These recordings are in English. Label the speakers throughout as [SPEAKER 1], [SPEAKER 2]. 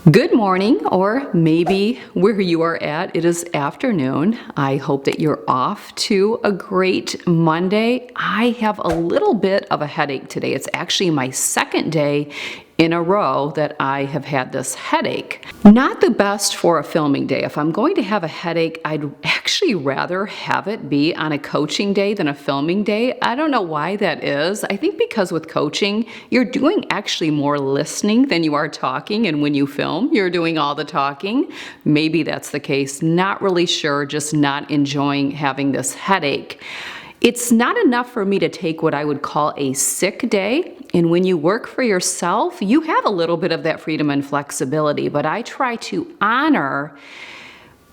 [SPEAKER 1] Good morning, or maybe where you are at, it is afternoon. I hope that you're off to a great Monday. I have a little bit of a headache today. It's actually my second day in a row that I have had this headache. Not the best for a filming day. If I'm going to have a headache, I'd actually rather have it be on a coaching day than a filming day. I don't know why that is. I think because with coaching, you're doing actually more listening than you are talking, and when you film, you're doing all the talking. Maybe that's the case. Not really sure, just not enjoying having this headache. It's not enough for me to take what I would call a sick day. And when you work for yourself, you have a little bit of that freedom and flexibility. But I try to honor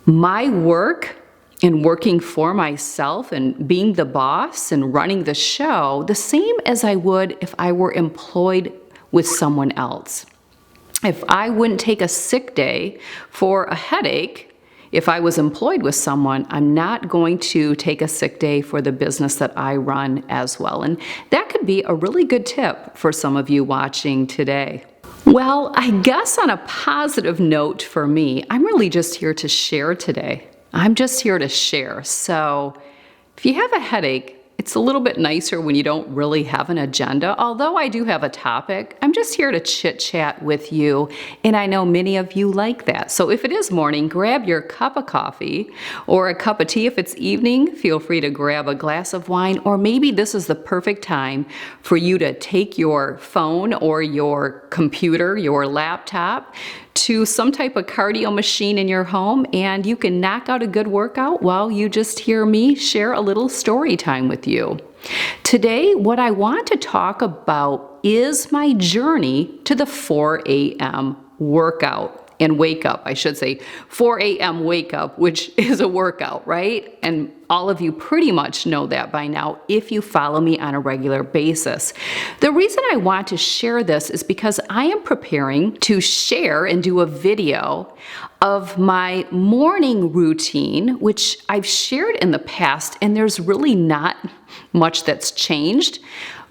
[SPEAKER 1] my work and working for myself and being the boss and running the show the same as I would if I were employed with someone else. If I wouldn't take a sick day for a headache, if I was employed with someone, I'm not going to take a sick day for the business that I run as well. And that could be a really good tip for some of you watching today. Well, I guess on a positive note for me, I'm really just here to share today. I'm just here to share. So if you have a headache, it's a little bit nicer when you don't really have an agenda. Although I do have a topic, I'm just here to chit chat with you, and I know many of you like that. So if it is morning, grab your cup of coffee or a cup of tea. If it's evening, feel free to grab a glass of wine, or maybe this is the perfect time for you to take your phone or your computer, your laptop, to some type of cardio machine in your home, and you can knock out a good workout while you just hear me share a little story time with you. Today, what I want to talk about is my journey to the 4 a.m. workout. And wake up, I should say, 4 a.m. wake up, which is a workout, right? And all of you pretty much know that by now if you follow me on a regular basis. The reason I want to share this is because I am preparing to share and do a video of my morning routine, which I've shared in the past, and there's really not much that's changed.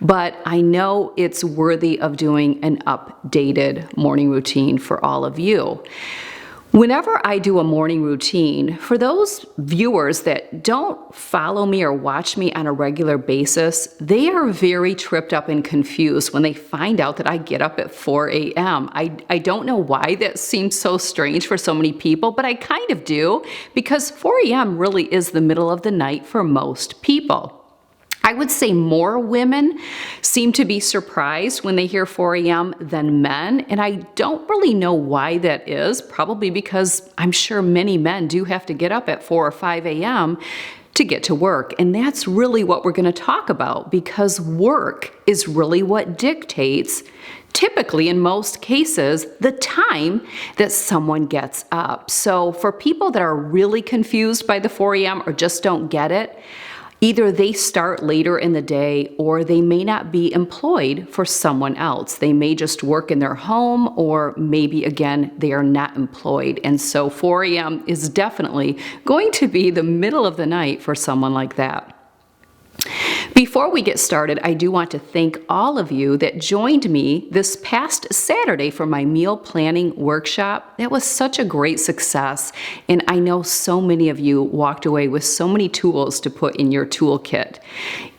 [SPEAKER 1] But I know it's worthy of doing an updated morning routine for all of you. Whenever I do a morning routine, for those viewers that don't follow me or watch me on a regular basis, they are very tripped up and confused when they find out that I get up at 4 a.m. I don't know why that seems so strange for so many people, but I kind of do, because 4 a.m. really is the middle of the night for most people. I would say more women seem to be surprised when they hear 4 a.m. than men, and I don't really know why that is, probably because I'm sure many men do have to get up at 4 or 5 a.m. to get to work, and that's really what we're going to talk about, because work is really what dictates, typically in most cases, the time that someone gets up. So for people that are really confused by the 4 a.m. or just don't get it, either they start later in the day or they may not be employed for someone else. They may just work in their home, or maybe, again, they are not employed. And so 4 a.m. is definitely going to be the middle of the night for someone like that. Before we get started, I do want to thank all of you that joined me this past Saturday for my meal planning workshop. That was such a great success, and I know so many of you walked away with so many tools to put in your toolkit.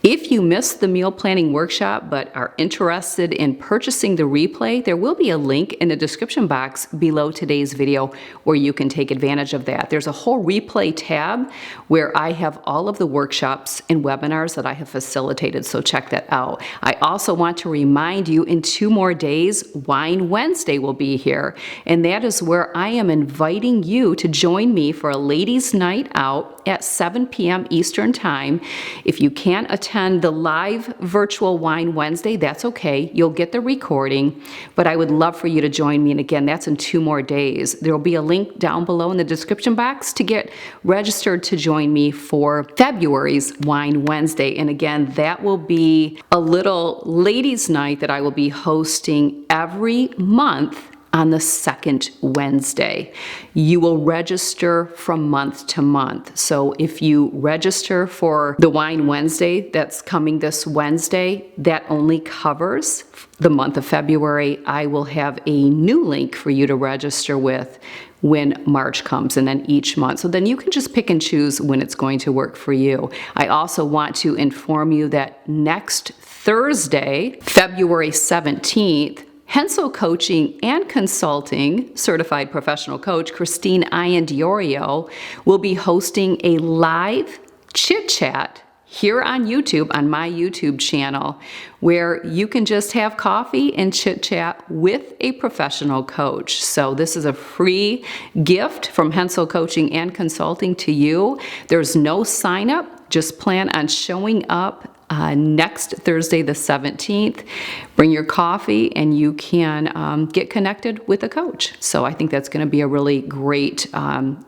[SPEAKER 1] If you missed the meal planning workshop but are interested in purchasing the replay, there will be a link in the description box below today's video where you can take advantage of that. There's a whole replay tab where I have all of the workshops and webinars that I have facilitated, so check that out. I also want to remind you, in 2 more days, Wine Wednesday will be here, and that is where I am inviting you to join me for a ladies' night out at 7 p.m. Eastern Time. If you can't attend the live virtual Wine Wednesday, that's okay. You'll get the recording, but I would love for you to join me. And again, that's in 2 more days. There will be a link down below in the description box to get registered to join me for February's Wine Wednesday. And again, that will be a little ladies' night that I will be hosting every month on the second Wednesday. You will register from month to month. So if you register for the Wine Wednesday that's coming this Wednesday, that only covers the month of February. I will have a new link for you to register with when March comes, and then each month. So then you can just pick and choose when it's going to work for you. I also want to inform you that next Thursday, February 17th, Hensel Coaching and Consulting Certified Professional Coach Christine Iandiorio will be hosting a live chit chat here on YouTube, on my YouTube channel, where you can just have coffee and chit chat with a professional coach. So this is a free gift from Hensel Coaching and Consulting to you. There's no sign up, just plan on showing up next Thursday the 17th. Bring your coffee and you can get connected with a coach. So I think that's going to be a really great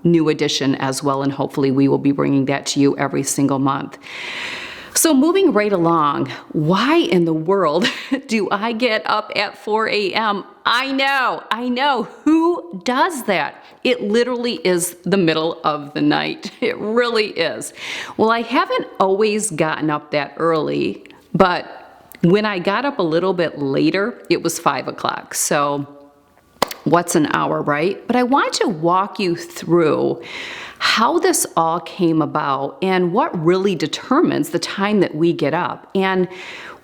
[SPEAKER 1] new addition as well, and hopefully we will be bringing that to you every single month. So moving right along, why in the world do I get up at 4 a.m.? I know, who does that? It literally is the middle of the night. It really is. Well, I haven't always gotten up that early, but when I got up a little bit later, it was 5 o'clock. So what's an hour, right? But I want to walk you through how this all came about and what really determines the time that we get up. And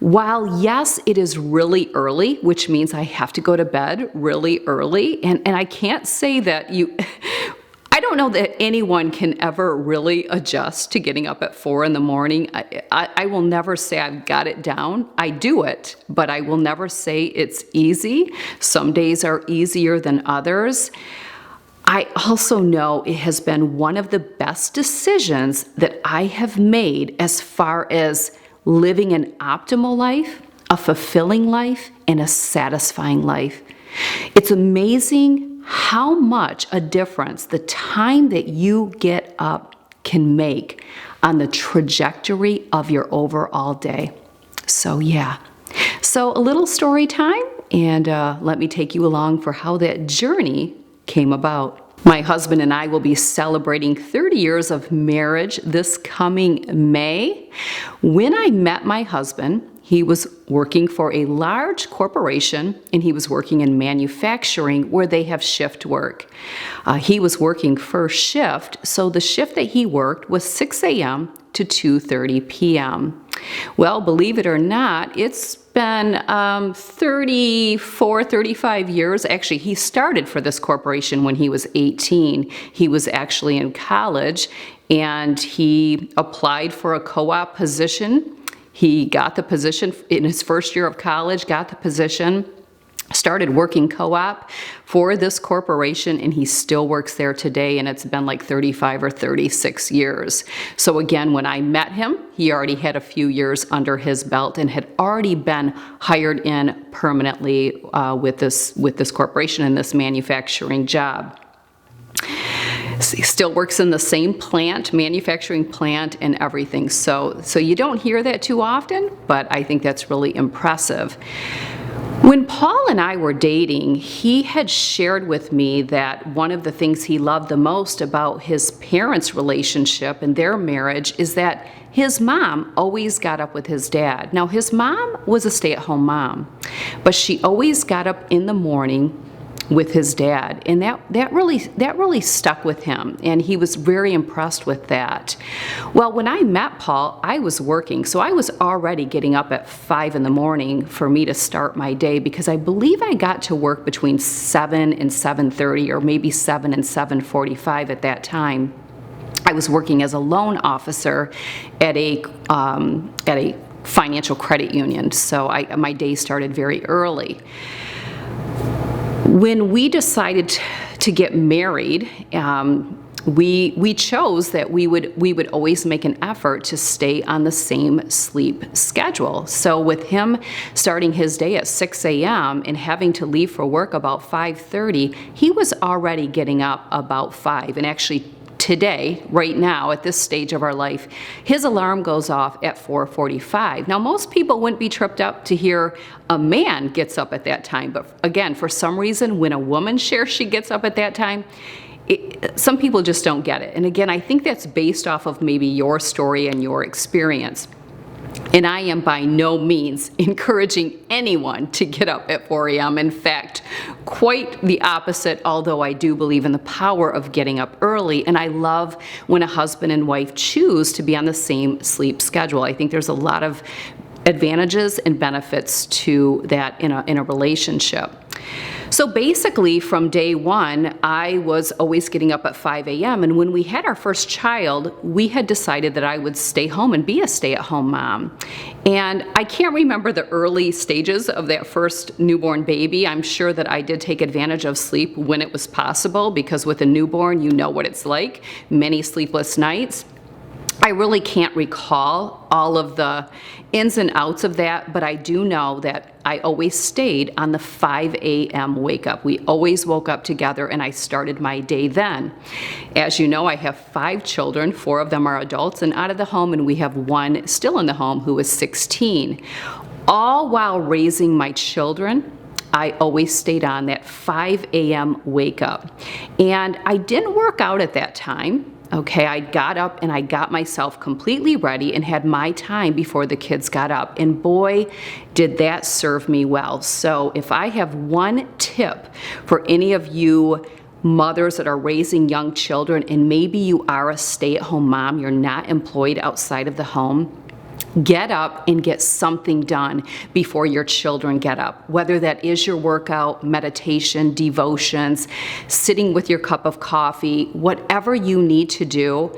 [SPEAKER 1] while yes, it is really early, which means I have to go to bed really early, and I can't say that I don't know that anyone can ever really adjust to getting up at 4 in the morning. I will never say I've got it down. I do it, but I will never say it's easy. Some days are easier than others. I also know it has been one of the best decisions that I have made as far as living an optimal life, a fulfilling life, and a satisfying life. It's amazing how much a difference the time that you get up can make on the trajectory of your overall day. So yeah, so a little story time, and let me take you along for how that journey came about. My husband and I will be celebrating 30 years of marriage this coming May. When I met my husband, he was working for a large corporation, and he was working in manufacturing where they have shift work. He was working first shift, so the shift that he worked was 6 a.m. to 2:30 p.m. Well, believe it or not, it's been 35 years. Actually, he started for this corporation when he was 18. He was actually in college, and he applied for a co-op position. He got the position in his first year of college, got the position, started working co-op for this corporation, and he still works there today, and it's been like 35 or 36 years. So again, when I met him, he already had a few years under his belt and had already been hired in permanently with this corporation in this manufacturing job. He still works in the same plant, manufacturing plant, and everything. So you don't hear that too often, but I think that's really impressive. When Paul and I were dating, he had shared with me that one of the things he loved the most about his parents' relationship and their marriage is that his mom always got up with his dad. Now, his mom was a stay-at-home mom, but she always got up in the morning with his dad, and that really stuck with him, and he was very impressed with that. Well, when I met Paul, I was working, so I was already getting up at 5 in the morning for me to start my day, because I believe I got to work between 7 and 7:30, or maybe 7 and 7:45 at that time. I was working as a loan officer at a financial credit union, so my day started very early. When we decided to get married, we chose that we would always make an effort to stay on the same sleep schedule. So with him starting his day at 6 a.m. and having to leave for work about 5:30, he was already getting up about 5 and actually today, right now, at this stage of our life, his alarm goes off at 4:45. Now, most people wouldn't be tripped up to hear a man gets up at that time, but again, for some reason, when a woman shares she gets up at that time, some people just don't get it. And again, I think that's based off of maybe your story and your experience. And I am by no means encouraging anyone to get up at 4 a.m. In fact, quite the opposite, although I do believe in the power of getting up early. And I love when a husband and wife choose to be on the same sleep schedule. I think there's a lot of advantages and benefits to that in a relationship. So basically, from day one, I was always getting up at 5 a.m. And when we had our first child, we had decided that I would stay home and be a stay-at-home mom. And I can't remember the early stages of that first newborn baby. I'm sure that I did take advantage of sleep when it was possible, because with a newborn, you know what it's like, many sleepless nights. I really can't recall all of the ins and outs of that, but I do know that I always stayed on the 5 a.m. wake up. We always woke up together and I started my day then. As you know, I have 5 children, 4 of them are adults and out of the home, and we have 1 still in the home who is 16. All while raising my children, I always stayed on that 5 a.m. wake up. And I didn't work out at that time. Okay, I got up and I got myself completely ready and had my time before the kids got up. And boy, did that serve me well. So if I have one tip for any of you mothers that are raising young children, and maybe you are a stay-at-home mom, you're not employed outside of the home, get up and get something done before your children get up. Whether that is your workout, meditation, devotions, sitting with your cup of coffee, whatever you need to do,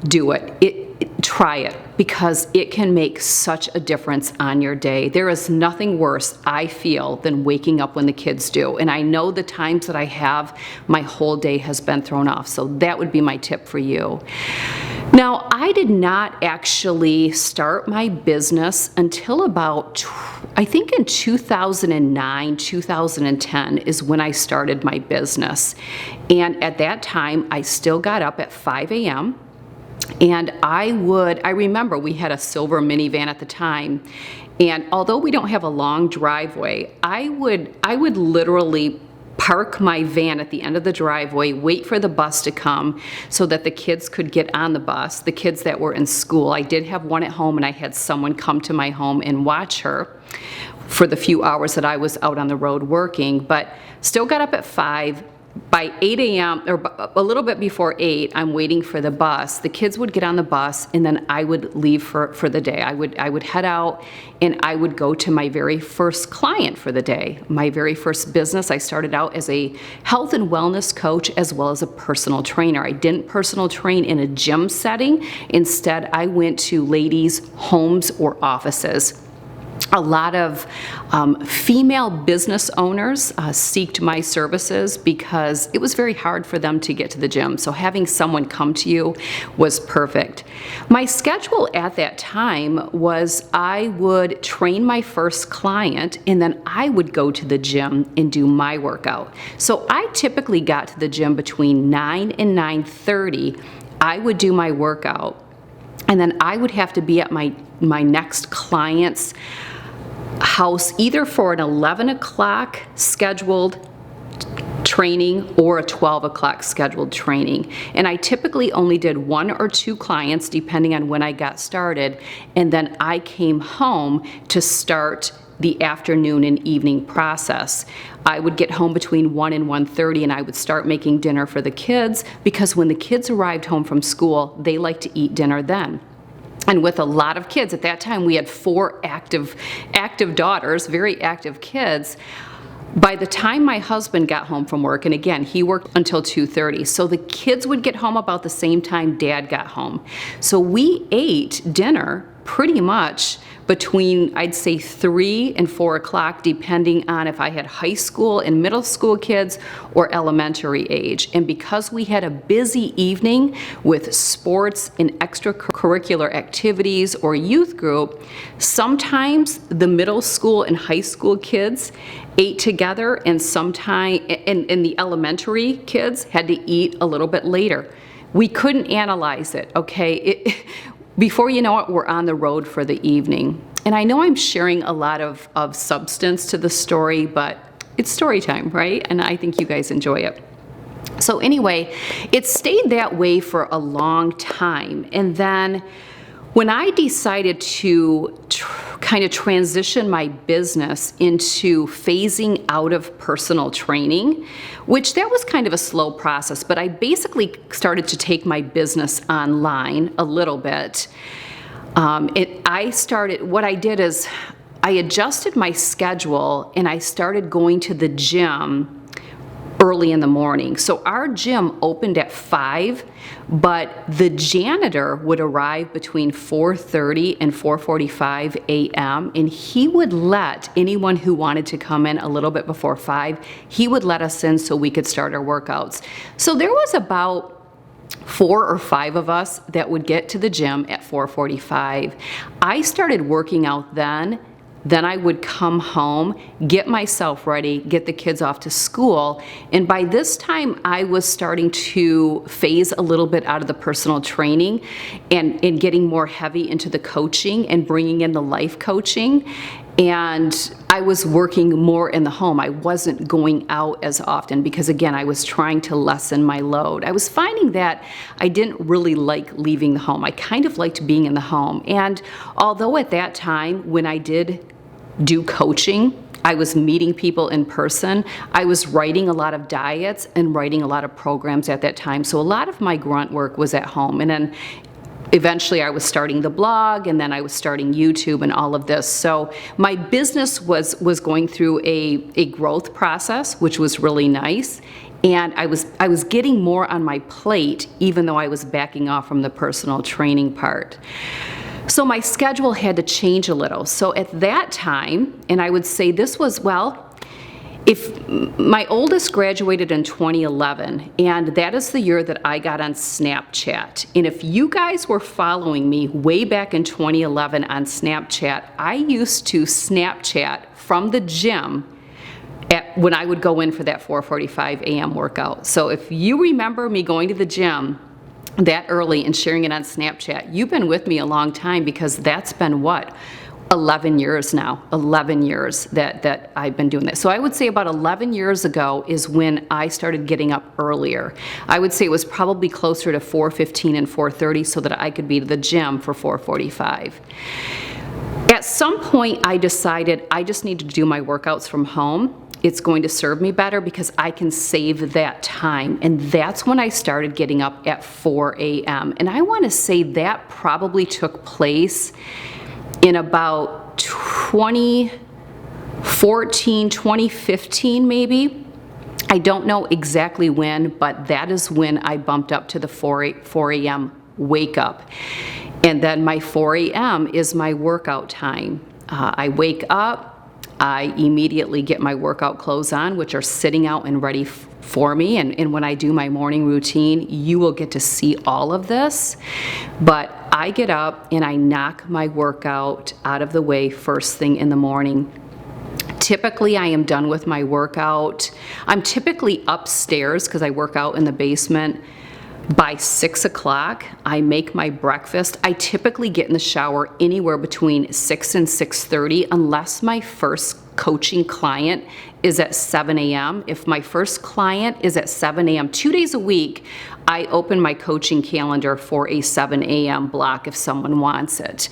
[SPEAKER 1] do it. Try it, because it can make such a difference on your day. There is nothing worse, I feel, than waking up when the kids do. And I know the times that I have, my whole day has been thrown off. So that would be my tip for you. Now, I did not actually start my business until about, I think in 2009, 2010 is when I started my business. And at that time, I still got up at 5 a.m. And I remember we had a silver minivan at the time. And although we don't have a long driveway, I would literally park my van at the end of the driveway, wait for the bus to come so that the kids could get on the bus, the kids that were in school. I did have one at home, and I had someone come to my home and watch her for the few hours that I was out on the road working, but still got up at 5. By 8 a.m. or a little bit before 8, I'm waiting for the bus. The kids would get on the bus, and then I would leave for the day. I would head out, and I would go to my very first client for the day. My very first business, I started out as a health and wellness coach as well as a personal trainer. I didn't personal train in a gym setting. Instead, I went to ladies' homes or offices. A lot of female business owners seeked my services because it was very hard for them to get to the gym. So having someone come to you was perfect. My schedule at that time was I would train my first client, and then I would go to the gym and do my workout. So I typically got to the gym between 9 and 9:30. I would do my workout, and then I would have to be at my next client's house either for an 11 o'clock scheduled training or a 12 o'clock scheduled training. And I typically only did 1 or 2 clients depending on when I got started. And then I came home to start the afternoon and evening process. I would get home between 1 and 1:30, and I would start making dinner for the kids, because when the kids arrived home from school, they like to eat dinner then. And with a lot of kids, at that time we had 4 active daughters, very active kids. By the time my husband got home from work, and again, he worked until 2:30, so the kids would get home about the same time Dad got home. So we ate dinner pretty much between, I'd say, 3 and 4 o'clock, depending on if I had high school and middle school kids or elementary age. And because we had a busy evening with sports and extracurricular activities or youth group, sometimes the middle school and high school kids ate together, and sometimes and the elementary kids had to eat a little bit later. we couldn't analyze it, okay? Before you know it, we're on the road for the evening. And I know I'm sharing a lot of substance to the story, but it's story time, right? And I think you guys enjoy it. So anyway, it stayed that way for a long time. And then when I decided to kind of transition my business into phasing out of personal training, which that was kind of a slow process, but I basically started to take my business online a little bit. What I did is I adjusted my schedule and I started going to the gym early in the morning. So our gym opened at 5, but the janitor would arrive between 4:30 and 4:45 a.m. and he would let anyone who wanted to come in a little bit before 5, he would let us in so we could start our workouts. So there was about 4 or 5 of us that would get to the gym at 4:45. I started working out then. Then I would come home, get myself ready, get the kids off to school, and by this time I was starting to phase a little bit out of the personal training and getting more heavy into the coaching and bringing in the life coaching. And I was working more in the home. I wasn't going out as often because, again, I was trying to lessen my load. I was finding that I didn't really like leaving the home. I kind of liked being in the home. And although at that time, when I did do coaching, I was meeting people in person, I was writing a lot of diets and writing a lot of programs at that time. So a lot of my grunt work was at home. And then eventually I was starting the blog, and then I was starting YouTube and all of this. So my business was going through a growth process, which was really nice. And I was getting more on my plate, even though I was backing off from the personal training part. So my schedule had to change a little. So at that time, and I would say this was, if my oldest graduated in 2011, and that is the year that I got on Snapchat. And if you guys were following me way back in 2011 on Snapchat, I used to Snapchat from the gym when I would go in for that 4:45 a.m. workout. So if you remember me going to the gym that early and sharing it on Snapchat, you've been with me a long time, because that's been 11 years now, 11 years that I've been doing this. So I would say about 11 years ago is when I started getting up earlier. I would say it was probably closer to 4:15 and 4:30 so that I could be to the gym for 4:45. At some point I decided I just need to do my workouts from home. It's going to serve me better because I can save that time. And that's when I started getting up at 4 a.m. And I want to say that probably took place in about 2014, 2015 maybe. I don't know exactly when, but that is when I bumped up to the 4 a.m. wake up. And then my 4 a.m. is my workout time. I wake up, I immediately get my workout clothes on, which are sitting out and ready for me. And when I do my morning routine, you will get to see all of this. But I get up and I knock my workout out of the way first thing in the morning. Typically, I am done with my workout. I'm typically upstairs because I work out in the basement. By 6 o'clock, I make my breakfast. I typically get in the shower anywhere between 6 and 6:30 unless my first coaching client is at 7 a.m. If my first client is at 7 a.m., 2 days a week, I open my coaching calendar for a 7 a.m. block if someone wants it.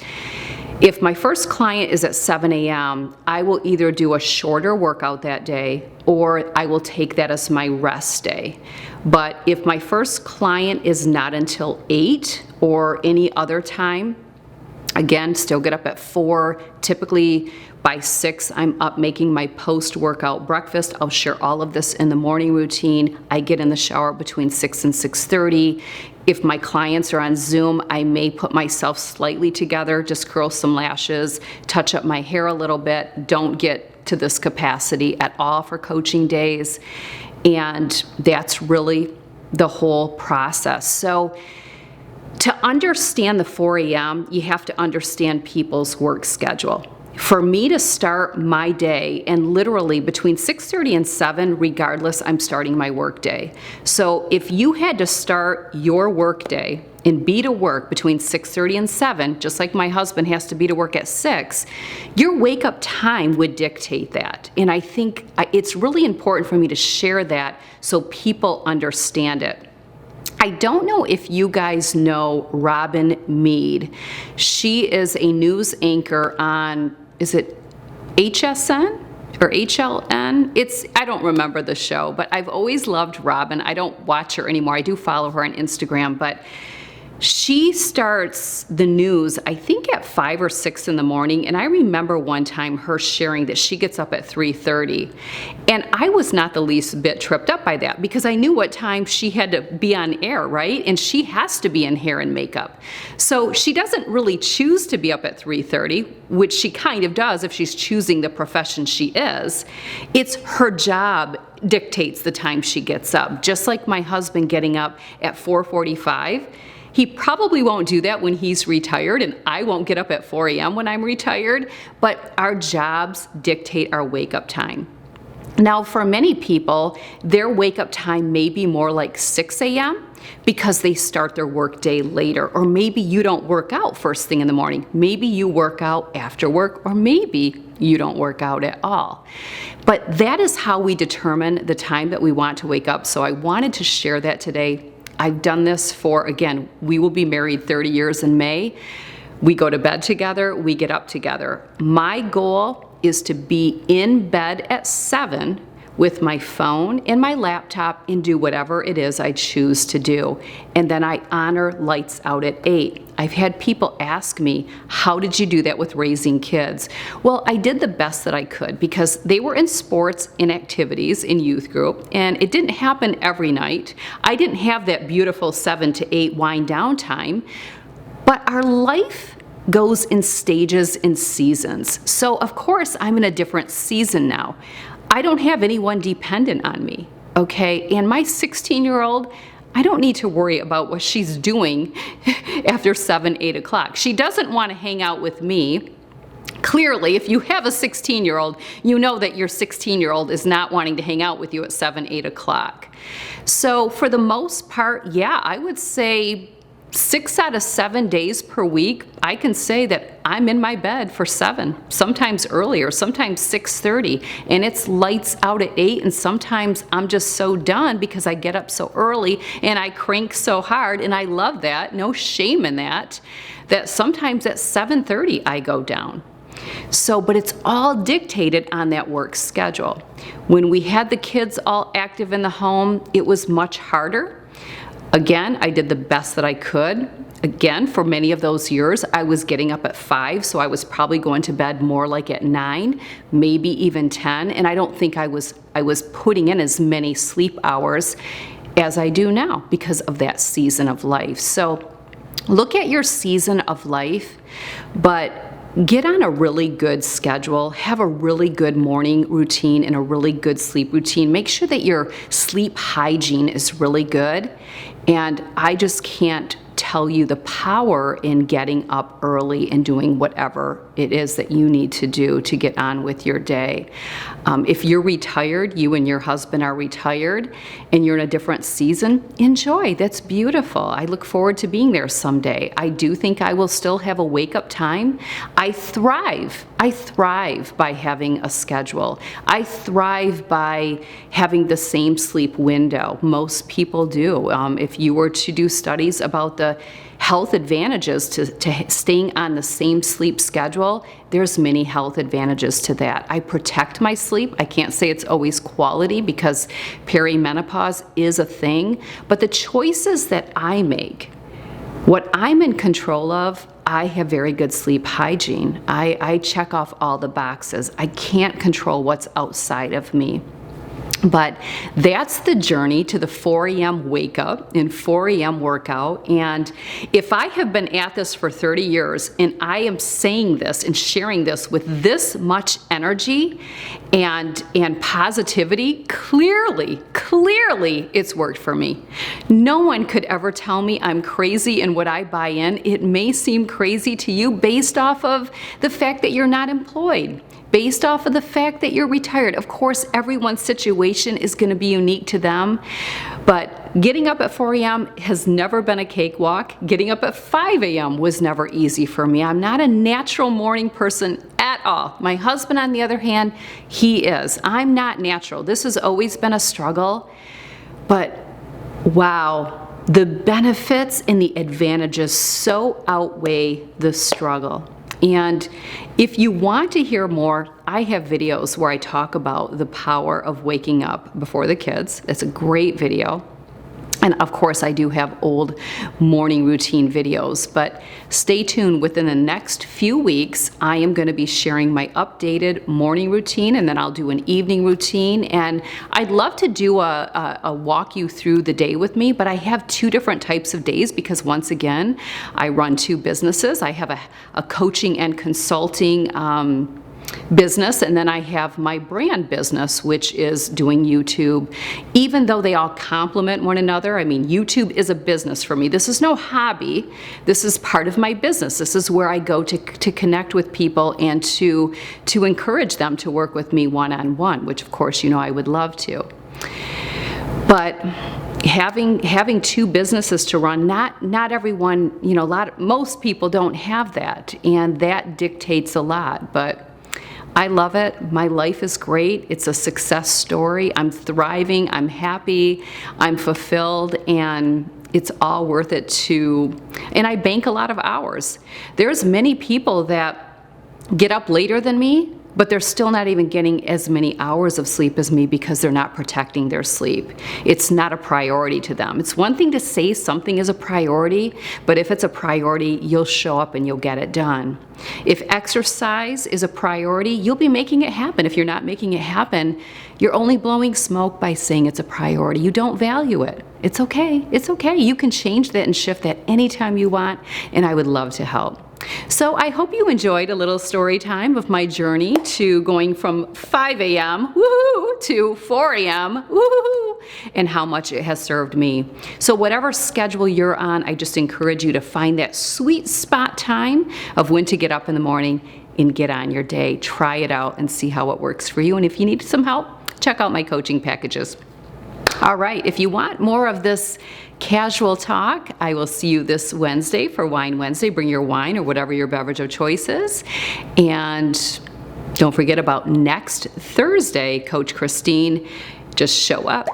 [SPEAKER 1] If my first client is at 7 a.m., I will either do a shorter workout that day or I will take that as my rest day. But if my first client is not until 8 or any other time, again, still get up at 4. Typically by 6, I'm up making my post-workout breakfast. I'll share all of this in the morning routine. I get in the shower between 6 and 6:30. If my clients are on Zoom, I may put myself slightly together, just curl some lashes, touch up my hair a little bit. Don't get to this capacity at all for coaching days. And that's really the whole process. So to understand the 4 a.m., you have to understand people's work schedule. for me to start my day, and literally between 6:30 and 7, regardless, I'm starting my work day. So if you had to start your work day and be to work between 6:30 and 7, just like my husband has to be to work at 6, your wake up time would dictate that. And I think it's really important for me to share that so people understand it. I don't know if you guys know Robin Meade. She is a news anchor on, is it HSN or HLN? I don't remember the show, but I've always loved Robin. I don't watch her anymore. I do follow her on Instagram, but she starts the news, I think at 5 or 6 in the morning, and I remember one time her sharing that she gets up at 3:30, and I was not the least bit tripped up by that because I knew what time she had to be on air, right? And she has to be in hair and makeup. So she doesn't really choose to be up at 3:30, which she kind of does if she's choosing the profession she is. It's her job dictates the time she gets up, just like my husband getting up at 4:45. He probably won't do that when he's retired, and I won't get up at 4 a.m. when I'm retired, but our jobs dictate our wake-up time. Now, for many people, their wake-up time may be more like 6 a.m. because they start their work day later, or maybe you don't work out first thing in the morning. Maybe you work out after work, or maybe you don't work out at all. But that is how we determine the time that we want to wake up, so I wanted to share that today. I've done this for, again, we will be married 30 years in May. We go to bed together, we get up together. My goal is to be in bed at 7 with my phone and my laptop and do whatever it is I choose to do. And then I honor lights out at 8. I've had people ask me, how did you do that with raising kids? Well, I did the best that I could because they were in sports and activities in youth group, and it didn't happen every night. I didn't have that beautiful 7 to 8 wind down time, but our life goes in stages and seasons. So of course I'm in a different season now. I don't have anyone dependent on me, okay? And my 16-year-old, I don't need to worry about what she's doing after 7, 8 o'clock. She doesn't want to hang out with me. Clearly, if you have a 16-year-old, you know that your 16-year-old is not wanting to hang out with you at 7, 8 o'clock. So for the most part, yeah, I would say 6 out of 7 days per week, I can say that I'm in my bed for 7, sometimes earlier, sometimes 6:30, and it's lights out at 8, and sometimes I'm just so done because I get up so early and I crank so hard, and I love that, no shame in that, that sometimes at 7:30 I go down. So, but it's all dictated on that work schedule. When we had the kids all active in the home, it was much harder. Again, I did the best that I could. Again, for many of those years, I was getting up at 5, so I was probably going to bed more like at 9, maybe even 10, and I don't think I was putting in as many sleep hours as I do now because of that season of life. So look at your season of life, but get on a really good schedule, have a really good morning routine and a really good sleep routine. Make sure that your sleep hygiene is really good. And I just can't tell you the power in getting up early and doing whatever it is that you need to do to get on with your day. If you're retired, you and your husband are retired, and you're in a different season, enjoy. That's beautiful. I look forward to being there someday. I do think I will still have a wake-up time. I thrive by having a schedule. I thrive by having the same sleep window. Most people do. If you were to do studies about the health advantages to staying on the same sleep schedule, there's many health advantages to that. I protect my sleep. I can't say it's always quality because perimenopause is a thing, but the choices that I make, what I'm in control of, I have very good sleep hygiene. I check off all the boxes. I can't control what's outside of me. But that's the journey to the 4 a.m. wake up and 4 a.m. workout. And if I have been at this for 30 years and I am saying this and sharing this with this much energy and positivity, clearly it's worked for me. No one could ever tell me I'm crazy in what I buy in. It may seem crazy to you based off of the fact that you're not employed, based off of the fact that you're retired. Of course, everyone's situation is going to be unique to them, but getting up at 4 a.m. has never been a cakewalk. Getting up at 5 a.m. was never easy for me. I'm not a natural morning person at all. My husband, on the other hand, he is. I'm not natural. This has always been a struggle, but wow, the benefits and the advantages so outweigh the struggle. And if you want to hear more, I have videos where I talk about the power of waking up before the kids. It's a great video. And of course, I do have old morning routine videos, but stay tuned. Within the next few weeks, I am going to be sharing my updated morning routine, and then I'll do an evening routine. And I'd love to do a walk you through the day with me, but I have 2 different types of days because, once again, I run 2 businesses. I have a coaching and consulting business, and then I have my brand business, which is doing YouTube. Even though they all complement one another, I mean, YouTube is a business for me. This is no hobby. This is part of my business. This is where I go to connect with people and to encourage them to work with me one-on-one, which of course, you know, I would love to. But having 2 businesses to run, not everyone, you know, most people don't have that, and that dictates a lot. But I love it. My life is great. It's a success story. I'm thriving. I'm happy. I'm fulfilled, and it's all worth it and I bank a lot of hours. There's many people that get up later than me, but they're still not even getting as many hours of sleep as me because they're not protecting their sleep. It's not a priority to them. It's one thing to say something is a priority, but if it's a priority, you'll show up and you'll get it done. If exercise is a priority, you'll be making it happen. If you're not making it happen, you're only blowing smoke by saying it's a priority. You don't value it. It's okay. It's okay. You can change that and shift that anytime you want, and I would love to help. So I hope you enjoyed a little story time of my journey to going from 5 a.m. woohoo to 4 a.m. woohoo, and how much it has served me. So whatever schedule you're on, I just encourage you to find that sweet spot time of when to get up in the morning and get on your day. Try it out and see how it works for you. And if you need some help, check out my coaching packages. All right, if you want more of this casual talk, I will see you this Wednesday for Wine Wednesday. Bring your wine or whatever your beverage of choice is. And don't forget about next Thursday, Coach Christine. Just show up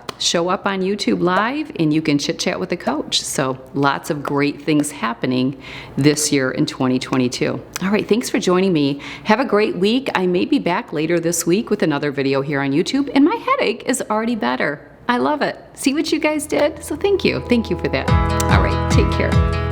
[SPEAKER 1] on YouTube Live, and you can chit chat with the coach. So lots of great things happening this year in 2022. All right, thanks for joining me. Have a great week. I may be back later this week with another video here on YouTube, and my headache is already better. I love it. See what you guys did? So thank you. Thank you for that. All right, take care.